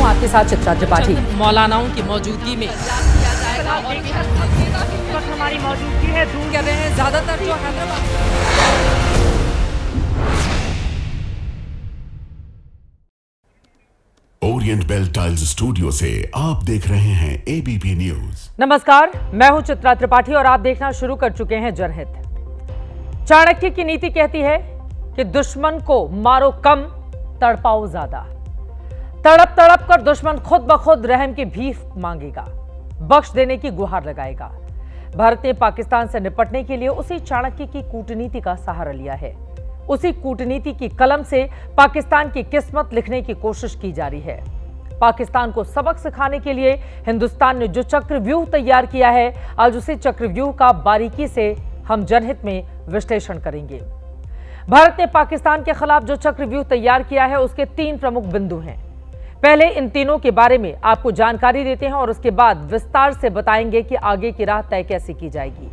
आपके साथ चित्रा त्रिपाठी। मौलानाओं की मौजूदगी में हमारी मौजूदगी है, दूर कर रहे हैं ज्यादातर जो Hyderabad. Orient Bell tiles studio से आप देख रहे हैं एबीपी न्यूज। नमस्कार, मैं हूं चित्रा त्रिपाठी और आप देखना शुरू कर चुके हैं जनहित। चाणक्य की नीति कहती है कि दुश्मन को मारो कम, तड़पाओ ज्यादा। तड़प तड़प कर दुश्मन खुद ब खुद रहम की भीख मांगेगा, बख्श देने की गुहार लगाएगा। भारत ने पाकिस्तान से निपटने के लिए उसी चाणक्य की कूटनीति का सहारा लिया है। उसी कूटनीति की कलम से पाकिस्तान की किस्मत लिखने की कोशिश की जा रही है। पाकिस्तान को सबक सिखाने के लिए हिंदुस्तान ने जो चक्रव्यूह तैयार किया है, आज उसी चक्रव्यूह का बारीकी से हम जनहित में विश्लेषण करेंगे। भारत ने पाकिस्तान के खिलाफ जो चक्रव्यूह तैयार किया है, उसके 3 प्रमुख बिंदु हैं। पहले इन तीनों के बारे में आपको जानकारी देते हैं और उसके बाद विस्तार से बताएंगे कि आगे की राह तय कैसे की जाएगी।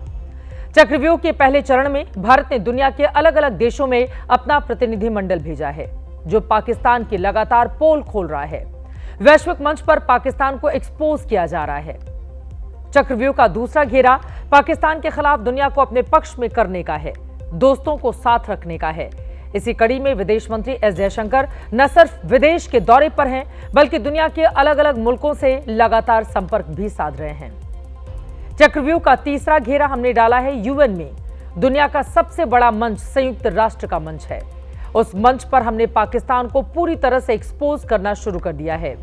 चक्रव्यूह के पहले चरण में भारत ने दुनिया के अलग अलग देशों में अपना प्रतिनिधिमंडल भेजा है, जो पाकिस्तान की लगातार पोल खोल रहा है। वैश्विक मंच पर पाकिस्तान को एक्सपोज किया जा रहा है। चक्रव्यूह का दूसरा घेरा पाकिस्तान के खिलाफ दुनिया को अपने पक्ष में करने का है, दोस्तों को साथ रखने का है। इसी कड़ी में विदेश मंत्री एस जयशंकर न सिर्फ विदेश के दौरे पर हैं, बल्कि दुनिया के अलग अलग मुल्कों से लगातार संपर्क भी साध रहे हैं। चक्रव्यूह का तीसरा घेरा हमने डाला है यूएन में। दुनिया का सबसे बड़ा मंच संयुक्त राष्ट्र का मंच है। उस मंच पर हमने पाकिस्तान को पूरी तरह से एक्सपोज करना शुरू कर दिया है।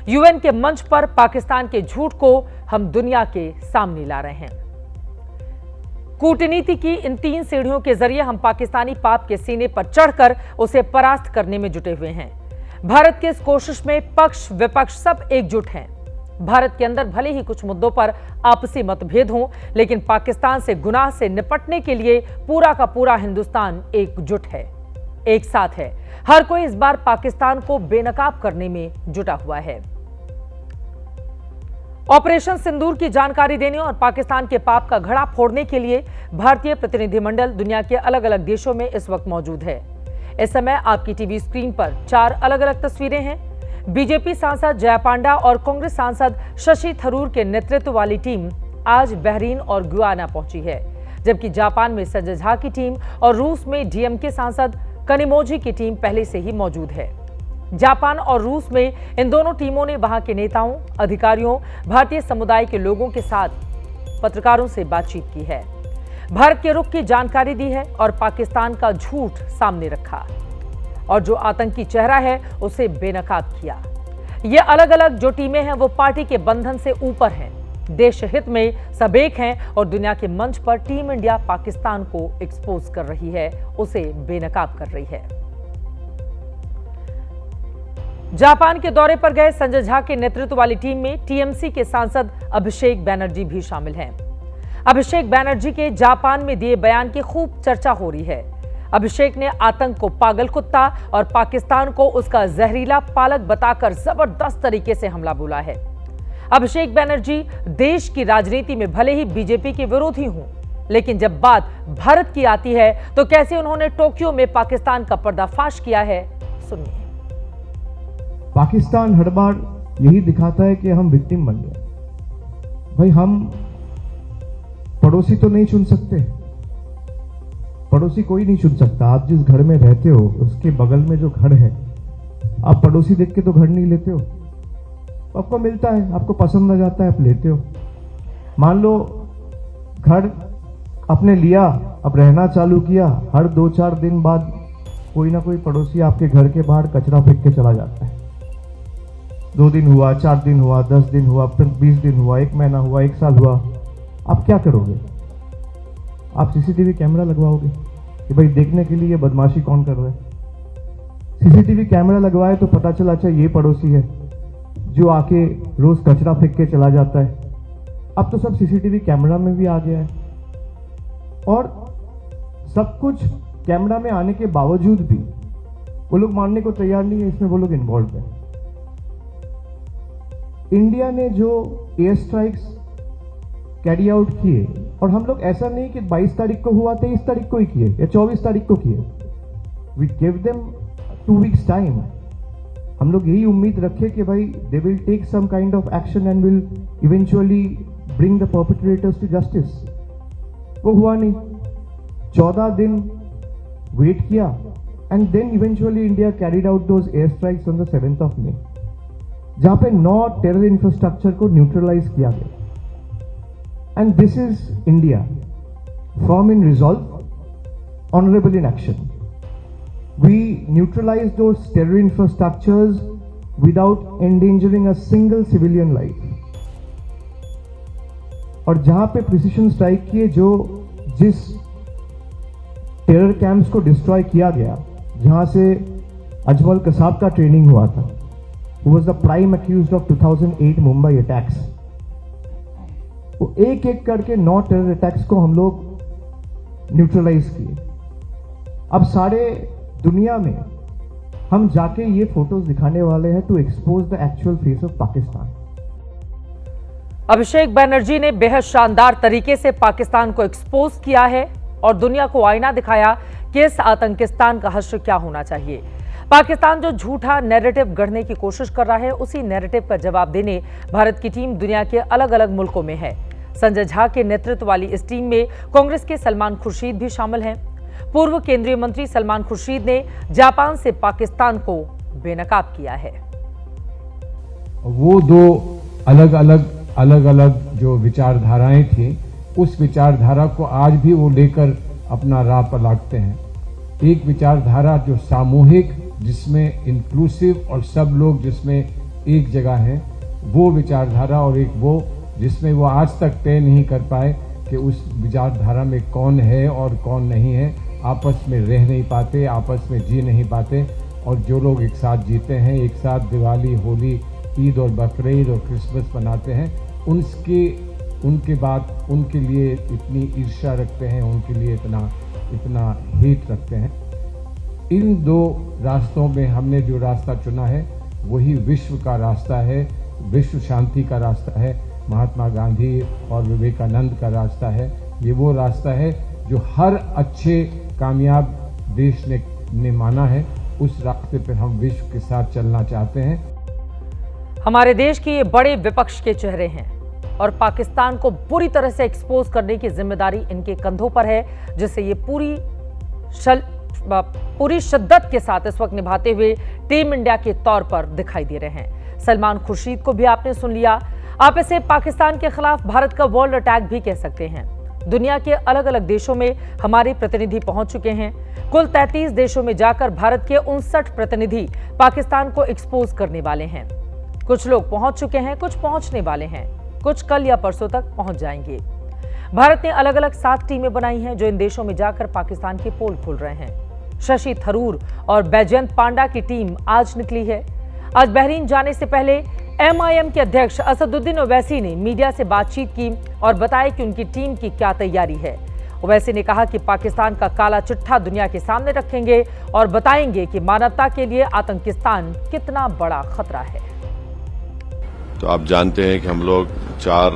यूएन के मंच पर पाकिस्तान के झूठ को हम दुनिया के सामने ला रहे हैं। कूटनीति की इन 3 सीढ़ियों के जरिए हम पाकिस्तानी पाप के सीने पर चढ़कर उसे परास्त करने में जुटे हुए हैं। भारत की इस कोशिश में पक्ष विपक्ष सब एकजुट हैं। भारत के अंदर भले ही कुछ मुद्दों पर आपसी मतभेद हों, लेकिन पाकिस्तान से गुनाह से निपटने के लिए पूरा का पूरा हिंदुस्तान एकजुट है, एक साथ है। हर कोई इस बार पाकिस्तान को बेनकाब करने में जुटा हुआ है। ऑपरेशन सिंदूर की जानकारी देने और पाकिस्तान के पाप का घड़ा फोड़ने के लिए भारतीय प्रतिनिधिमंडल दुनिया के अलग अलग देशों में इस वक्त मौजूद है। इस समय आपकी टीवी स्क्रीन पर 4 अलग अलग तस्वीरें हैं। बीजेपी सांसद जया पांडा और कांग्रेस सांसद शशि थरूर के नेतृत्व वाली टीम आज बहरीन और गुयाना पहुंची है, जबकि जापान में संजय झा की टीम और रूस में डीएमके सांसद कनिमोझी की टीम पहले से ही मौजूद है। जापान और रूस में इन दोनों टीमों ने वहां के नेताओं, अधिकारियों, भारतीय समुदाय के लोगों के साथ पत्रकारों से बातचीत की है, भारत के रुख की जानकारी दी है और पाकिस्तान का झूठ सामने रखा और जो आतंकी चेहरा है उसे बेनकाब किया। ये अलग अलग जो टीमें हैं वो पार्टी के बंधन से ऊपर हैं, देश हित में सब एक हैं और दुनिया के मंच पर टीम इंडिया पाकिस्तान को एक्सपोज कर रही है, उसे बेनकाब कर रही है। जापान के दौरे पर गए संजय झा के नेतृत्व वाली टीम में टीएमसी के सांसद अभिषेक बैनर्जी भी शामिल हैं। अभिषेक बैनर्जी के जापान में दिए बयान की खूब चर्चा हो रही है। अभिषेक ने आतंक को पागल कुत्ता और पाकिस्तान को उसका जहरीला पालक बताकर जबरदस्त तरीके से हमला बोला है। अभिषेक बैनर्जी देश की राजनीति में भले ही बीजेपी के विरोधी हों, लेकिन जब बात भारत की आती है तो कैसे उन्होंने टोक्यो में पाकिस्तान का पर्दाफाश किया है, सुनिए। पाकिस्तान हर बार यही दिखाता है कि हम विक्टिम बन गए। भाई, हम पड़ोसी तो नहीं चुन सकते, पड़ोसी कोई नहीं चुन सकता। आप जिस घर में रहते हो उसके बगल में जो घर है, आप पड़ोसी देख के तो घर नहीं लेते हो, आपको मिलता है, आपको पसंद आ जाता है, आप लेते हो। मान लो घर आपने लिया, अब रहना चालू किया, हर 2-4 दिन बाद कोई ना कोई पड़ोसी आपके घर के बाहर कचरा फेंक के चला जाता है। 2 दिन हुआ, 4 दिन हुआ, 10 दिन हुआ, फिर 20 दिन हुआ, 1 महीना हुआ, 1 साल हुआ, आप क्या करोगे? आप सीसीटीवी कैमरा लगवाओगे कि भाई देखने के लिए बदमाशी कौन कर रहा है। सीसीटीवी कैमरा लगवाए तो पता चला अच्छा ये पड़ोसी है जो आके रोज कचरा फेंक के चला जाता है। अब तो सब सीसीटीवी कैमरा में भी आ गया है और सब कुछ कैमरा में आने के बावजूद भी वो लोग मानने को तैयार नहीं है, इसमें वो लोग इन्वॉल्व है। इंडिया ने जो एयर स्ट्राइक्स कैरी आउट किए, और हम लोग ऐसा नहीं कि 22 तारीख को हुआ 23 तारीख को ही किए या 24 तारीख को किए, we give them 2 weeks time. हम लोग यही उम्मीद रखें कि भाई they will take some kind of action and will eventually bring the perpetrators to justice. वो हुआ नहीं, 14 दिन वेट किया and then eventually India carried out those air strikes on the 7th of May, जहां पे 9 टेरर इंफ्रास्ट्रक्चर को neutralise किया गया। And this is India, firm in resolve, honorable in action. We neutralized those terror infrastructures without endangering a single civilian life. और जहां पे precision strike किए, जिस टेरर कैंप्स को डिस्ट्रॉय किया गया, जहां से अजमल कसाब का ट्रेनिंग हुआ था, who was the prime accused of 2008 Mumbai attacks, वो एक एक करके 9 टेरर अटैक्स को हम लोग न्यूट्रलाइज किए। अब सारे दुनिया में हम जाके ये फोटोज दिखाने वाले हैं to expose the actual face of Pakistan. Abhishek Banerjee ने बेहद शानदार तरीके से पाकिस्तान को एक्सपोज किया है और दुनिया को आईना दिखाया कि इस आतंकिस्तान का हश्र क्या होना चाहिए। पाकिस्तान जो झूठा नैरेटिव गढ़ने की कोशिश कर रहा है, उसी नैरेटिव का जवाब देने भारत की टीम दुनिया के अलग अलग मुल्कों में है। संजय झा के नेतृत्व वाली इस टीम में कांग्रेस के सलमान खुर्शीद भी शामिल हैं। पूर्व केंद्रीय मंत्री सलमान खुर्शीद ने जापान से पाकिस्तान को बेनकाब किया है। वो दो अलग अलग जो विचारधाराएं थी, उस विचारधारा को आज भी वो लेकर अपना राह पर लागते हैं। एक विचारधारा जो सामूहिक, जिसमें इंक्लूसिव और सब लोग जिसमें एक जगह हैं, वो विचारधारा, और एक वो जिसमें वो आज तक तय नहीं कर पाए कि उस विचारधारा में कौन है और कौन नहीं है। आपस में रह नहीं पाते, आपस में जी नहीं पाते, और जो लोग एक साथ जीते हैं, एक साथ दिवाली, होली, ईद और बकरीद और क्रिसमस मनाते हैं, उनके बाद उनके लिए इतनी ईर्ष्या रखते हैं, उनके लिए इतना हेट रखते हैं। इन दो रास्तों में हमने जो रास्ता चुना है वही विश्व का रास्ता है, विश्व शांति का रास्ता है, महात्मा गांधी और विवेकानंद का रास्ता है। ये वो रास्ता है जो हर अच्छे कामयाब देश ने माना है। उस रास्ते पर हम विश्व के साथ चलना चाहते हैं। हमारे देश के ये बड़े विपक्ष के चेहरे हैं और पाकिस्तान को पूरी तरह से एक्सपोज करने की जिम्मेदारी इनके कंधों पर है, जिसे ये पूरी शिद्दत के साथ इस वक्त निभाते हुए टीम इंडिया के तौर पर दिखाई दे रहे हैं। सलमान खुर्शीद को भी आपने सुन लिया। आप इसे पाकिस्तान के खिलाफ भारत का वर्ल्ड अटैक भी कह सकते हैं। दुनिया के अलग अलग देशों में हमारे प्रतिनिधि पहुंच चुके हैं। कुल 33 देशों में जाकर भारत के 59 प्रतिनिधि पाकिस्तान को एक्सपोज करने वाले हैं। कुछ लोग पहुंच चुके हैं, कुछ पहुंचने वाले हैं, कुछ कल या परसों तक पहुंच जाएंगे। भारत ने अलग अलग 7 टीमें बनाई हैं जो इन देशों में जाकर पाकिस्तान की पोल खोल रहे हैं। शशि थरूर और बैजयंत पांडा की टीम आज निकली है। आज बहरीन जाने से पहले MIM के अध्यक्ष असदुद्दीन ओवैसी ने मीडिया से बातचीत की और बताया कि उनकी टीम की क्या तैयारी है। ओवैसी ने कहा कि पाकिस्तान का काला चिट्ठा दुनिया के सामने रखेंगे और बताएंगे कि मानवता के लिए आतंकिस्तान कितना बड़ा खतरा है। तो आप जानते हैं कि हम लोग 4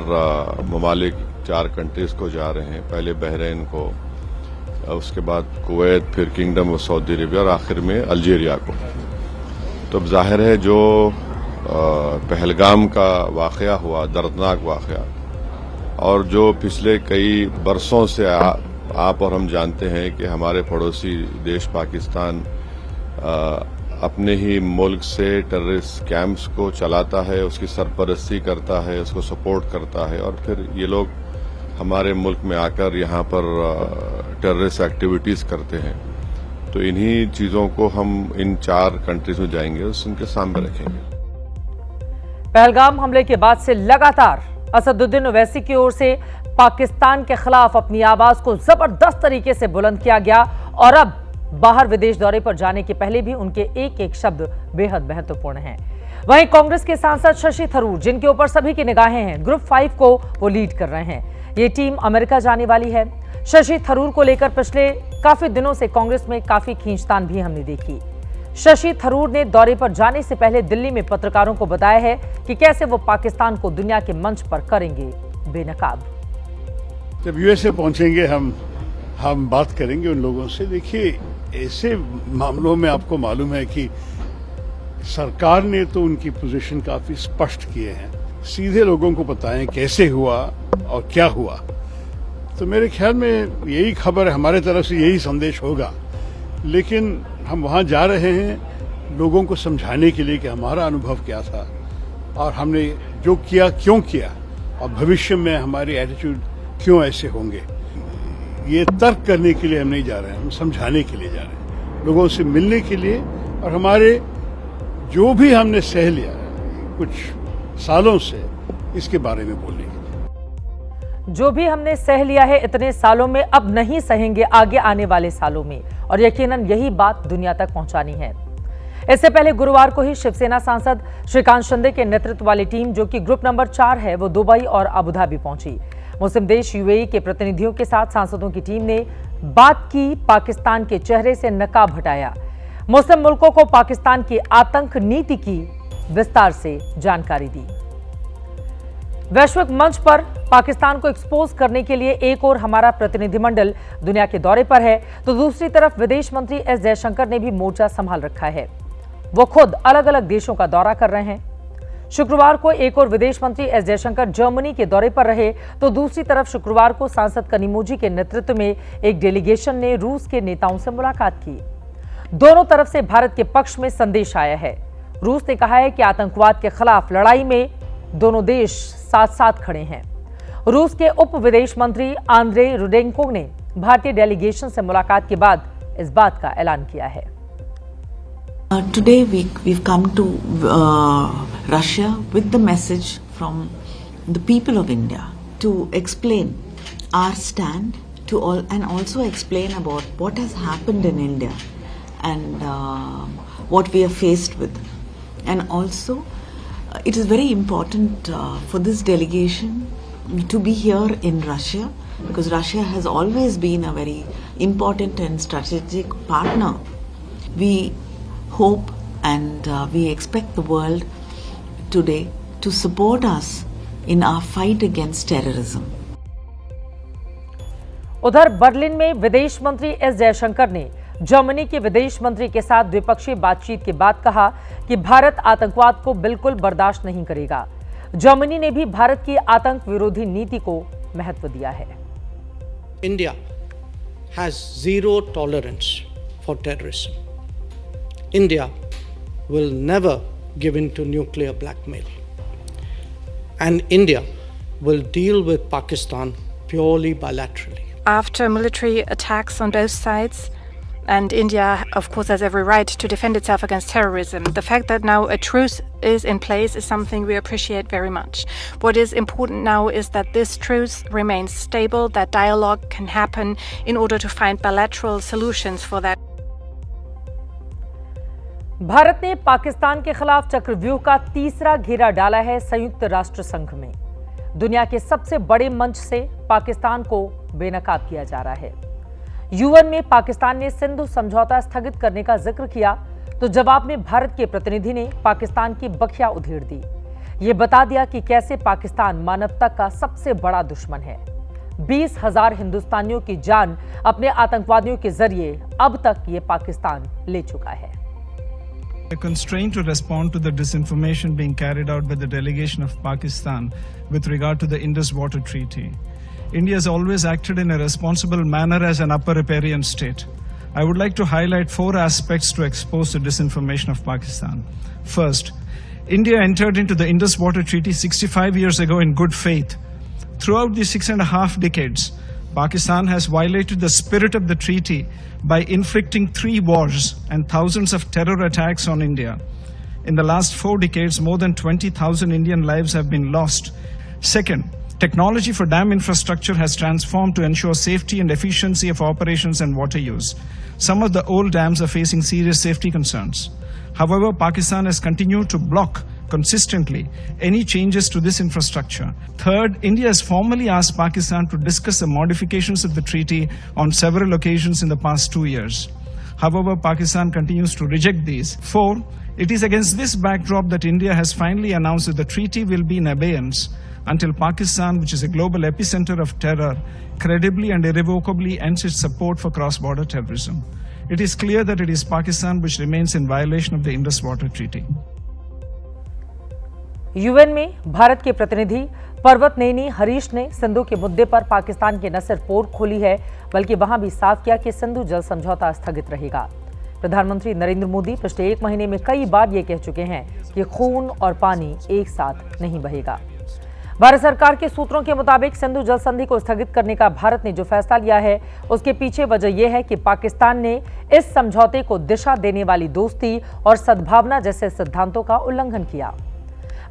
ममालिक, 4 कंट्रीज को जा रहे हैं। पहले बहरीन को, उसके बाद कुवैत, फिर किंगडम ऑफ सऊदी अरेबिया और आखिर में अल्जीरिया को। तो अब जाहिर है जो पहलगाम का वाक़या हुआ, दर्दनाक वाक़या, और जो पिछले कई बरसों से आप और हम जानते हैं कि हमारे पड़ोसी देश पाकिस्तान अपने ही मुल्क से टेररिस्ट कैंप्स को चलाता है, उसकी सरपरस्ती करता है, उसको सपोर्ट करता है, और फिर ये लोग हमारे मुल्क में आकर यहाँ पर टेररिस्ट एक्टिविटीज़ करते हैं। तो इन्हीं चीज़ों को हम इन 4 कंट्रीज में जाएंगे, उनके सामने रखेंगे। पहलगाम हमले के बाद से लगातार असदुद्दीन ओवैसी की ओर से पाकिस्तान के खिलाफ अपनी आवाज को जबरदस्त तरीके से बुलंद किया गया और अब बाहर विदेश दौरे पर जाने के पहले भी उनके एक एक शब्द बेहद महत्वपूर्ण हैं। वहीं कांग्रेस के सांसद शशि थरूर, जिनके ऊपर सभी की निगाहें हैं, ग्रुप 5 को वो लीड कर रहे हैं। ये टीम अमेरिका जाने वाली है। शशि थरूर को लेकर पिछले काफी दिनों से कांग्रेस में काफी खींचतान भी हमने देखी। शशि थरूर ने दौरे पर जाने से पहले दिल्ली में पत्रकारों को बताया है कि कैसे वो पाकिस्तान को दुनिया के मंच पर करेंगे बेनकाब। जब यूएसए पहुंचेंगे हम बात करेंगे उन लोगों से। देखिए, ऐसे मामलों में आपको मालूम है कि सरकार ने तो उनकी पोजीशन काफी स्पष्ट किए हैं, सीधे लोगों को बताएं कैसे हुआ और क्या हुआ। तो मेरे ख्याल में यही खबर है, हमारे तरफ से यही संदेश होगा। लेकिन हम वहां जा रहे हैं लोगों को समझाने के लिए कि हमारा अनुभव क्या था और हमने जो किया क्यों किया और भविष्य में हमारी एटीट्यूड क्यों ऐसे होंगे। ये तर्क करने के लिए हम नहीं जा रहे हैं, हम समझाने के लिए जा रहे हैं, लोगों से मिलने के लिए और हमारे जो भी हमने सह लिया कुछ सालों से इसके बारे में बोलने के लिए। जो भी हमने सह लिया है इतने सालों में, अब नहीं सहेंगे आगे आने वाले सालों में, और यकीनन यही बात दुनिया तक पहुंचानी है। इससे पहले गुरुवार को ही शिवसेना सांसद श्रीकांत शिंदे के नेतृत्व वाली टीम, जो कि ग्रुप नंबर 4 है, वो दुबई और अबू धाबी पहुंची। मुस्लिम देश यूएई के प्रतिनिधियों के साथ सांसदों की टीम ने बात की, पाकिस्तान के चेहरे से नकाब हटाया, मुस्लिम मुल्कों को पाकिस्तान की आतंक नीति की विस्तार से जानकारी दी। वैश्विक मंच पर पाकिस्तान को एक्सपोज करने के लिए एक ओर हमारा प्रतिनिधिमंडल दुनिया के दौरे पर है, तो दूसरी तरफ विदेश मंत्री एस जयशंकर ने भी मोर्चा संभाल रखा है। वो खुद अलग अलग देशों का दौरा कर रहे हैं। शुक्रवार को एक और विदेश मंत्री एस जयशंकर जर्मनी के दौरे पर रहे, तो दूसरी तरफ शुक्रवार को सांसद कनिमोझी के नेतृत्व में एक डेलीगेशन ने रूस के नेताओं से मुलाकात की। दोनों तरफ से भारत के पक्ष में संदेश आया है। रूस ने कहा है कि आतंकवाद के खिलाफ लड़ाई में दोनों देश साथ साथ खड़े हैं। रूस के उप विदेश मंत्री आंद्रे रुडेंको ने भारतीय डेलीगेशन से मुलाकात के बाद इस बात का ऐलान किया है। Today we've come to Russia with the message from the people of India to explain our stand to all and also explain about what has happened in India and what we are faced with. And also it is very important for this delegation to be here in Russia because Russia has always been a very important and strategic partner. We hope and we expect the world today to support us in our fight against terrorism. उधर Berlin में विदेश मंत्री S Jaishankar ने Germany के विदेश मंत्री के साथ द्विपक्षीय बातचीत के बाद कहा कि भारत आतंकवाद को बिल्कुल बर्दाश्त नहीं करेगा। जर्मनी ने भी भारत की आतंक विरोधी नीति को महत्व दिया है। India has zero tolerance for terrorism. India will never give in to nuclear blackmail. And India will deal with Pakistan purely bilaterally. After military attacks on both sides, and India, of course, has every right to defend itself against terrorism, the fact that now a truce is in place is something we appreciate very much. What is important now is that this truce remains stable, that dialogue can happen in order to find bilateral solutions for that. Bharat ने पाकिस्तान के खिलाफ चक्रव्यूह का तीसरा घेरा डाला है संयुक्त राष्ट्र संघ में। दुनिया के सबसे बड़े मंच से पाकिस्तान को बेनकाब किया जा रहा है। यूएन में पाकिस्तान ने सिंधु समझौता स्थगित करने का जिक्र किया, तो जवाब में भारत के प्रतिनिधि ने पाकिस्तान की बखिया उधेड़ दी। ये बता दिया कि कैसे पाकिस्तान मानवता का सबसे बड़ा दुश्मन है। 20,000 हिंदुस्तानियों की जान अपने आतंकवादियों के जरिए अब तक ये पाकिस्तान ले चुका है। A constraint to respond to the disinformation being carried out by the delegation of Pakistan with regard to the Indus Water Treaty. India has always acted in a responsible manner as an upper riparian state. I would like to highlight 4 aspects to expose the disinformation of Pakistan. First, India entered into the Indus Water Treaty 65 years ago in good faith. Throughout the 6.5 decades, Pakistan has violated the spirit of the treaty by inflicting 3 wars and thousands of terror attacks on India. In the last 4 decades, more than 20,000 Indian lives have been lost. Second, technology for dam infrastructure has transformed to ensure safety and efficiency of operations and water use. Some of the old dams are facing serious safety concerns. However, Pakistan has continued to block consistently any changes to this infrastructure. Third, India has formally asked Pakistan to discuss the modifications of the treaty on several occasions in the past 2 years. However, Pakistan continues to reject these. Four, it is against this backdrop that India has finally announced that the treaty will be in abeyance until Pakistan, which is a global epicenter of terror, credibly and irrevocably ends its support for cross-border terrorism. it is clear that it is Pakistan which remains in violation of the Indus Water Treaty. UN में भारत के प्रतिनिधि पर्वत नेनी हरीश ने सिंधु के मुद्दे पर पाकिस्तान की न सिर्फ पोल खोली है बल्कि वहां भी साफ किया कि सिंधु जल समझौता स्थगित रहेगा। प्रधानमंत्री नरेंद्र मोदी पिछले एक महीने में कई बार ये कह चुके हैं कि खून और पानी एक साथ नहीं बहेगा। भारत सरकार के सूत्रों के मुताबिक सिंधु जल संधि को स्थगित करने का भारत ने जो फैसला लिया है उसके पीछे वजह यह है कि पाकिस्तान ने इस समझौते को दिशा देने वाली दोस्ती और सद्भावना जैसे सिद्धांतों का उल्लंघन किया।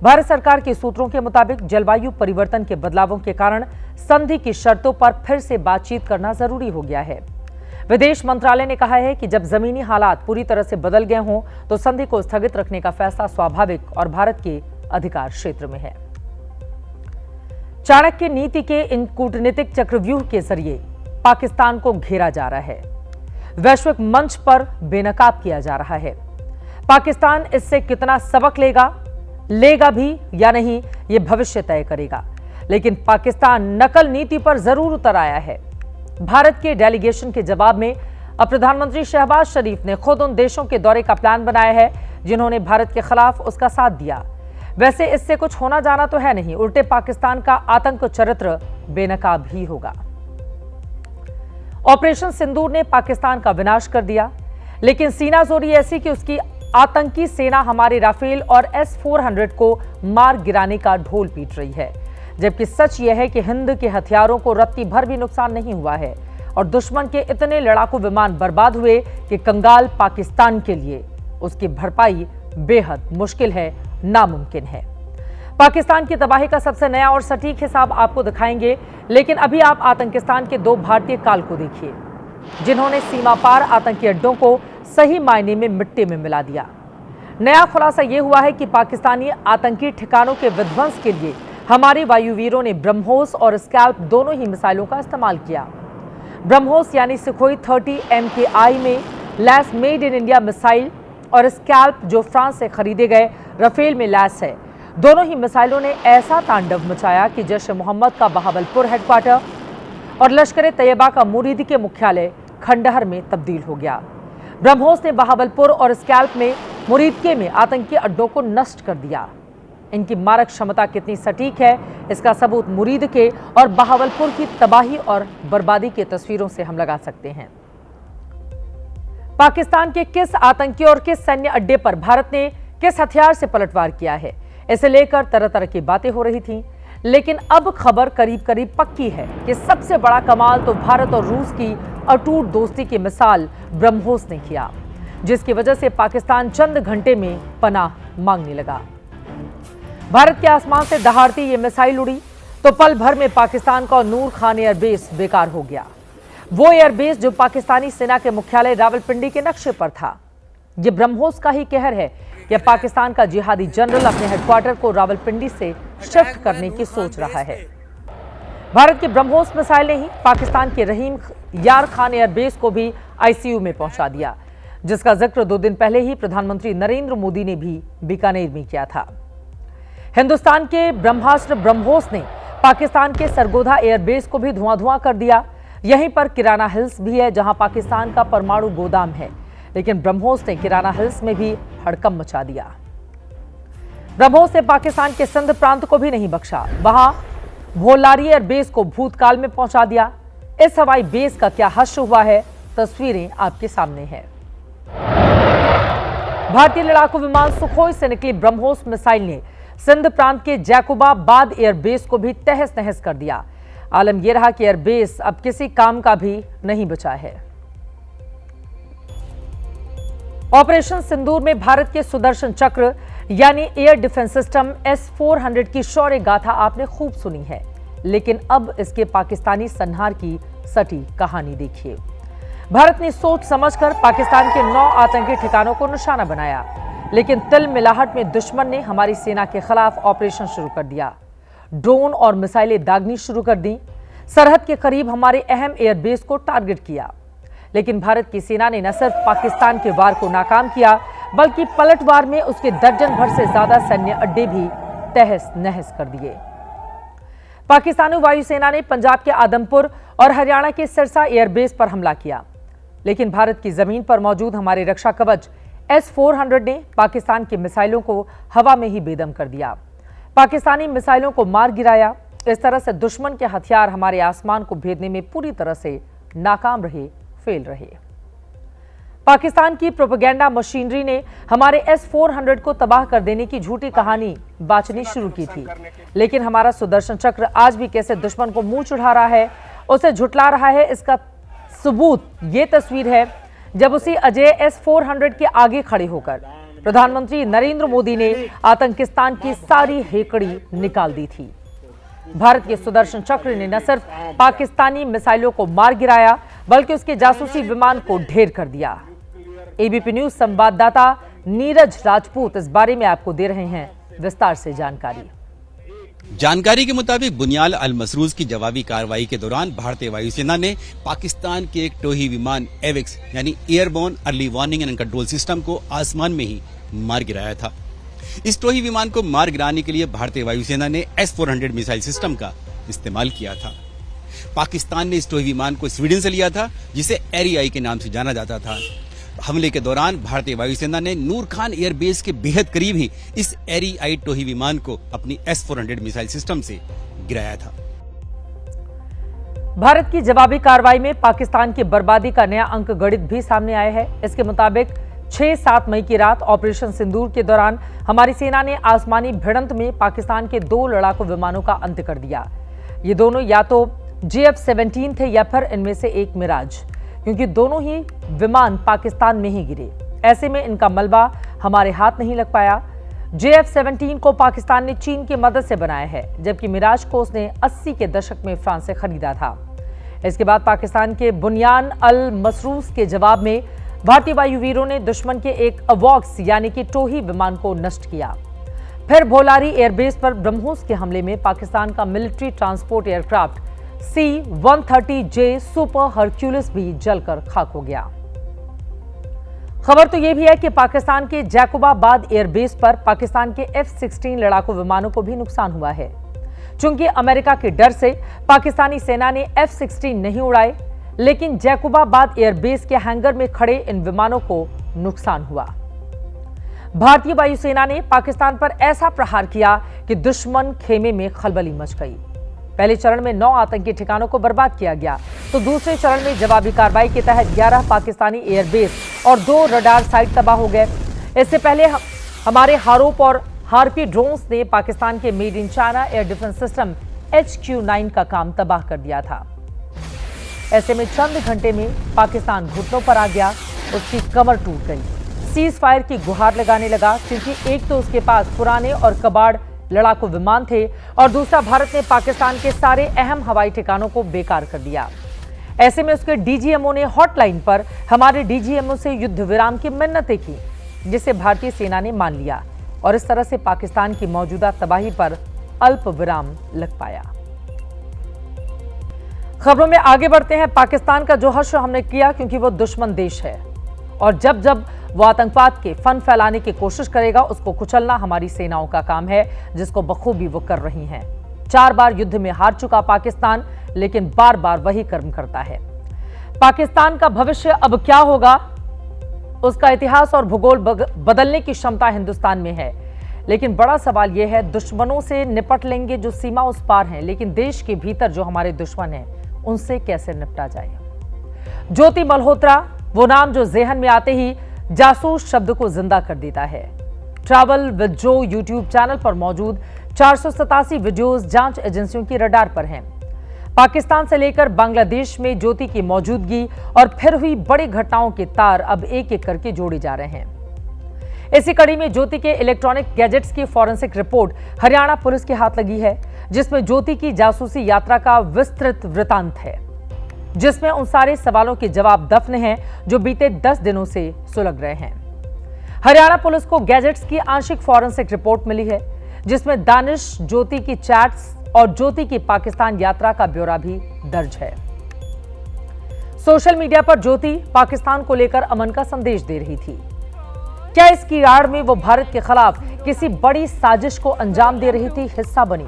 भारत सरकार के सूत्रों के मुताबिक जलवायु परिवर्तन के बदलावों के कारण संधि की शर्तों पर फिर से बातचीत करना जरूरी हो गया है। विदेश मंत्रालय ने कहा है कि जब जमीनी हालात पूरी तरह से बदल गए हों तो संधि को स्थगित रखने का फैसला स्वाभाविक और भारत के अधिकार क्षेत्र में है। चाणक्य नीति के इन कूटनीतिक चक्रव्यूह के जरिए पाकिस्तान को घेरा जा रहा है, वैश्विक मंच पर बेनकाब किया जा रहा है। पाकिस्तान इससे कितना सबक लेगा भी या नहीं ये भविष्य तय करेगा, लेकिन पाकिस्तान नकल नीति पर जरूर उतर आया है। भारत के डेलीगेशन के जवाब में अब प्रधानमंत्री शहबाज शरीफ ने खुद उन देशों के दौरे का प्लान बनाया है जिन्होंने भारत के खिलाफ उसका साथ दिया। वैसे इससे कुछ होना जाना तो है नहीं, उल्टे पाकिस्तान का आतंक चरित्र बेनकाब ही होगा। ऑपरेशन सिंदूर ने पाकिस्तान का विनाश कर दिया, लेकिन सीनाजोरी ऐसी कि उसकी आतंकी सेना हमारे राफेल और S-400 को मार गिराने का ढोल पीट रही है, जबकि सच यह है कि हिंद के हथियारों को रत्ती भर भी नुकसान नहीं हुआ है और दुश्मन के इतने लड़ाकू विमान बर्बाद हुए कि कंगाल पाकिस्तान के लिए उसकी भरपाई बेहद मुश्किल है, नामुमकिन है। पाकिस्तान की तबाही का सबसे नया और सटीक हिसाब आपको दिखाएंगे, लेकिन अभी आप आतंकिस्तान के दो भारतीय काल को देखिए जिन्होंने सीमा पार आतंकी अड्डों को सही मायने में मिट्टी में मिला दिया। नया खुलासा यह हुआ है कि पाकिस्तानी आतंकी ठिकानों के विध्वंस के लिए हमारे वायुवीरों ने ब्रह्मोस और स्कैल्प दोनों ही मिसाइलों का इस्तेमाल किया। ब्रह्मोस यानी सुखोई 30 MKI में lace made in India missile और स्कैल्प जो फ्रांस से खरीदे गए राफेल में लैस है। दोनों ही मिसाइलों ने ऐसा तांडव मचाया कि जैश ए मोहम्मद का बहावलपुर हेडक्वार्टर और लश्कर तैयबा का मुरीदी के मुख्यालय खंडहर में तब्दील हो गया। ब्रह्मोस ने बहावलपुर और स्कैल्प में मुरीदके में आतंकी अड्डों को नष्ट कर दिया। इनकी मारक क्षमता कितनी सटीक है इसका सबूत मुरीदके और बहावलपुर की तबाही और बर्बादी की तस्वीरों से हम लगा सकते हैं। पाकिस्तान के किस आतंकी और किस सैन्य अड्डे पर भारत ने किस हथियार से पलटवार किया है, इसे लेकर तरह तरह की बातें हो रही थीं, लेकिन अब खबर करीब करीब पक्की है कि सबसे बड़ा कमाल तो भारत और रूस की अटूट दोस्ती की मिसाल ब्रह्मोस ने किया, जिसकी वजह से पाकिस्तान चंद घंटे में पनाह मांगने लगा। भारत के आसमान से दहाड़ती ये मिसाइल उड़ी तो पल भर में पाकिस्तान का नूर खान एयरबेस बेकार हो गया। वो एयरबेस जो पाकिस्तानी सेना के मुख्यालय रावलपिंडी के नक्शे पर था। ये ब्रह्मोस का ही कहर है कि पाकिस्तान का जिहादी जनरल अपने हेडक्वार्टर को रावलपिंडी से शिफ्ट करने की सोच रहा है। भारत के ब्रह्मोस मिसाइल ने ही पाकिस्तान के रहीम यार खान एयरबेस को भी ICU में पहुंचा दिया, जिसका जिक्र 2 दिन पहले ही प्रधानमंत्री नरेंद्र मोदी ने भी बीकानेर में किया था। हिंदुस्तान के ब्रह्मास्त्र ब्रह्मोस ने पाकिस्तान के सरगोधा एयरबेस को भी धुआं कर दिया। यहीं पर किराना हिल्स भी है जहां पाकिस्तान का परमाणु गोदाम है, लेकिन ब्रह्मोस ने किराना हिल्स में भी हड़कंप मचा दिया। ब्रह्मोस ने पाकिस्तान के सिंध प्रांत को भी नहीं बख्शा, वहां भोलारी एयरबेस को भूतकाल में पहुंचा दिया। इस हवाई बेस का क्या हश्र हुआ है, तस्वीरें आपके सामने हैं। भारतीय लड़ाकू विमान सुखोई से निकली ब्रह्मोस मिसाइल ने सिंध प्रांत के जैकुबाबाद एयरबेस को भी तहस नहस कर दिया। आलम यह रहा कि एयरबेस अब किसी काम का भी नहीं बचा है। ऑपरेशन सिंदूर में भारत के सुदर्शन चक्र यानी एयर डिफेंस सिस्टम S-400 की शौर्य गाथा आपने खूब सुनी है, लेकिन अब इसके पाकिस्तानी संहार की सटी कहानी देखिए। भारत ने सोच समझकर पाकिस्तान के 9 आतंकी ठिकानों को निशाना बनाया, लेकिन तिल मिलाहट में दुश्मन ने हमारी सेना के खिलाफ ऑपरेशन शुरू कर दिया। ड्रोन और मिसाइलें दागनी शुरू कर दी। सरहद के करीब हमारे अहम एयरबेस को टारगेट किया, लेकिन भारत की सेना ने न सिर्फ पाकिस्तान के वार को नाकाम किया, बल्कि पलटवार में उसके दर्जन भर से ज्यादा सैन्य अड्डे भी तहस नहस कर दिए। पाकिस्तानी वायुसेना ने पंजाब के आदमपुर और हरियाणा के सिरसा एयरबेस पर हमला किया। लेकिन भारत की जमीन पर मौजूद हमारे रक्षा कवच S-400 ने पाकिस्तान की मिसाइलों को हवा में ही बेदम कर दिया। पाकिस्तानी मिसाइलों को मार गिराया। इस तरह से दुश्मन के हथियार हमारे आसमान को भेदने में पूरी तरह से नाकाम रहे, फेल रहे। पाकिस्तान की प्रोपेगेंडा मशीनरी ने हमारे S-400 को तबाह कर देने की झूठी कहानी बांटनी शुरू की थी, लेकिन हमारा सुदर्शन चक्र आज भी कैसे दुश्मन को मुंह चढ़ा रहा है, उसे झुठला रहा है। इसका सबूत ये तस्वीर है जब उसी अजय S-400 के आगे खड़े होकर प्रधानमंत्री नरेंद्र मोदी ने आतंकिस्तान की सारी हेकड़ी निकाल दी थी। भारत के सुदर्शन चक्र ने न सिर्फ पाकिस्तानी मिसाइलों को मार गिराया, बल्कि उसके जासूसी विमान को ढेर कर दिया। एबीपी न्यूज संवाददाता नीरज राजपूत इस बारे में आपको दे रहे हैं विस्तार से जानकारी के मुताबिक बुनियाल अल मसरूज की जवाबी कार्रवाई के दौरान भारतीय वायुसेना ने पाकिस्तान के एक टोही विमान एविक्स यानी airborne early warning and control system को आसमान में ही मार गिराया था। इस टोही विमान को मार गिराने के लिए भारतीय वायुसेना ने S-400 मिसाइल सिस्टम का इस्तेमाल किया था। पाकिस्तान ने इस टोही विमान को स्वीडन से लिया था, जिसे एरियाई के नाम से जाना जाता था। हमले के दौरान भारतीय वायुसेना ने नूर खान एयरबेस के बेहद करीब ही इस एरियाई टोही विमान को अपनी S-400 मिसाइल सिस्टम से गिराया था। भारत की जवाबी कार्रवाई में पाकिस्तान की बर्बादी का नया अंक गणित भी सामने आया है। इसके मुताबिक 6-7 मई की रात ऑपरेशन सिंदूर के दौरान हमारी सेना ने आसमानी भिड़ंत में पाकिस्तान के 2 लड़ाकू विमानों का अंत कर दिया। ये दोनों या तो JF-17 थे या फिर इनमें से एक मिराज, क्योंकि दोनों ही विमान पाकिस्तान में ही गिरे। ऐसे में इनका मलबा हमारे हाथ नहीं लग पाया। JF-17 को पाकिस्तान ने चीन की मदद से बनाया है, जबकि मिराज को उसने 80 के दशक में फ्रांस से खरीदा था। इसके बाद पाकिस्तान के बुनियान अल मसरूज के जवाब में भारतीय वायुवीरों ने दुश्मन के एक अवॉक्स यानी कि टोही विमान को नष्ट किया। फिर भोलारी एयरबेस पर ब्रह्मोस के हमले में पाकिस्तान का military transport aircraft C-130J super Hercules भी जलकर खाक हो गया। खबर तो यह भी है कि पाकिस्तान के जैकोबाबाद एयरबेस पर पाकिस्तान के F-16 लड़ाकू विमानों को भी नुकसान हुआ है। चूंकि अमेरिका के डर से पाकिस्तानी सेना ने F-16 नहीं उड़ाए, लेकिन जैकोबाबाद एयरबेस के हैंगर में खड़े इन विमानों को नुकसान हुआ। भारतीय वायुसेना ने पाकिस्तान पर ऐसा प्रहार किया कि दुश्मन खेमे में खलबली मच गई। पहले चरण में 9 आतंकी ठिकानों को बर्बाद किया गया, तो दूसरे चरण में जवाबी कार्रवाई के तहत 11 पाकिस्तानी एयरबेस और 2 रडार साइट तबाह हो गए। इससे पहले हमारे हारोप और हार्पी ड्रोन्स ने पाकिस्तान के made in China air defence system HQ-9 का काम तबाह कर दिया था। ऐसे में चंद घंटे में पाकिस्तान घुटनों पर आ गया, उसकी कमर टूट गई, सीज फायर की गुहार लगाने लगा, क्योंकि एक तो उसके पास पुराने और कबाड़ लड़ाकू विमान थे और दूसरा भारत ने पाकिस्तान के सारे अहम हवाई ठिकानों को बेकार कर दिया। ऐसे में उसके DGMO ने हॉटलाइन पर हमारे DGMO से युद्ध विराम की मिन्नतें की, जिसे भारतीय सेना ने मान लिया और इस तरह से पाकिस्तान की मौजूदा तबाही पर अल्प विराम लग पाया। खबरों में आगे बढ़ते हैं। पाकिस्तान का जो हश्र हमने किया क्योंकि वो दुश्मन देश है और जब जब वो आतंकवाद के फन फैलाने की कोशिश करेगा, उसको कुचलना हमारी सेनाओं का काम है, जिसको बखूबी वो कर रही हैं। 4 बार युद्ध में हार चुका पाकिस्तान, लेकिन बार बार वही कर्म करता है। पाकिस्तान का भविष्य अब क्या होगा, उसका इतिहास और भूगोल बदलने की क्षमता हिंदुस्तान में है, लेकिन बड़ा सवाल यह है, दुश्मनों से निपट लेंगे जो सीमा उस पार हैं, लेकिन देश के भीतर जो हमारे दुश्मन हैं उनसे कैसे निपटा जाए। ज्योति मल्होत्रा, वो नाम जो जेहन में आते ही जासूस शब्द को जिंदा कर देता है। ट्रैवल विद जो यूट्यूब चैनल पर मौजूद 487 वीडियोस जांच एजेंसियों की रडार पर हैं। पाकिस्तान से लेकर बांग्लादेश में ज्योति की मौजूदगी और फिर हुई बड़ी घटनाओं के तार अब एक एक करके जोड़े जा रहे हैं। इसी कड़ी में ज्योति के इलेक्ट्रॉनिक गैजेट्स की फॉरेंसिक रिपोर्ट हरियाणा पुलिस के हाथ लगी है, जिसमें ज्योति की जासूसी यात्रा का विस्तृत वृतांत है, जिसमें उन सारे सवालों के जवाब दफन हैं जो बीते 10 दिनों से सुलग रहे हैं। हरियाणा पुलिस को गैजेट्स की आंशिक फॉरेंसिक रिपोर्ट मिली है, जिसमें दानिश, ज्योति की चैट्स और ज्योति की पाकिस्तान यात्रा का ब्यौरा भी दर्ज है। सोशल मीडिया पर ज्योति पाकिस्तान को लेकर अमन का संदेश दे रही थी। क्या इसकी आड़ में वो भारत के खिलाफ किसी बड़ी साजिश को अंजाम दे रही थी, हिस्सा बनी?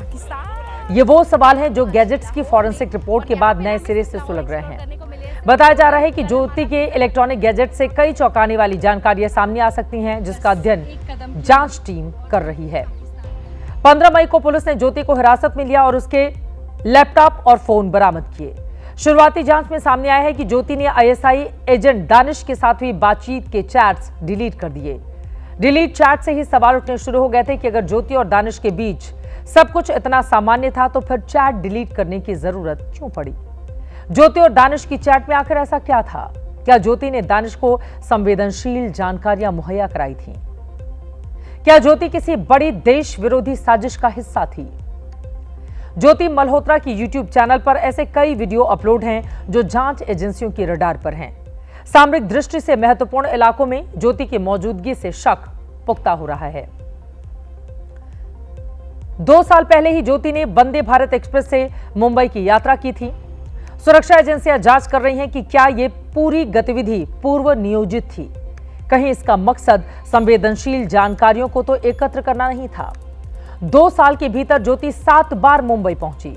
ये वो सवाल हैं जो गैजेट्स की फॉरेंसिक रिपोर्ट के बाद नए सिरे से सुलग रहे हैं। बताया जा रहा है कि ज्योति के इलेक्ट्रॉनिक गैजेट से कई चौंकाने वाली जानकारियां सामने आ सकती हैं, जिसका अध्ययन जांच टीम कर रही है। 15 मई को पुलिस ने ज्योति को हिरासत में लिया और उसके लैपटॉप और फोन बरामद किए। शुरुआती जांच में सामने आया है कि ज्योति ने आईएसआई एजेंट दानिश के साथ हुई बातचीत के चैट्स डिलीट कर दिए। डिलीट चैट से ही सवाल उठने शुरू हो गए थे कि अगर ज्योति और दानिश के बीच सब कुछ इतना सामान्य था तो फिर चैट डिलीट करने की जरूरत क्यों पड़ी। ज्योति और दानिश की चैट में आखिर ऐसा क्या था? क्या ज्योति ने दानिश को संवेदनशील जानकारियां मुहैया कराई थी? क्या ज्योति किसी बड़ी देश विरोधी साजिश का हिस्सा थी? ज्योति मल्होत्रा की यूट्यूब चैनल पर ऐसे कई वीडियो अपलोड हैं जो जांच एजेंसियों की रडार पर हैं। सामरिक दृष्टि से महत्वपूर्ण इलाकों में ज्योति की मौजूदगी से शक पुख्ता हो रहा है। 2 साल पहले ही ज्योति ने वंदे भारत एक्सप्रेस से मुंबई की यात्रा की थी। सुरक्षा एजेंसियां जांच कर रही हैं कि क्या ये पूरी गतिविधि पूर्व नियोजित थी। कहीं इसका मकसद संवेदनशील जानकारियों को तो एकत्र करना नहीं था। 2 साल के भीतर ज्योति 7 बार मुंबई पहुंची।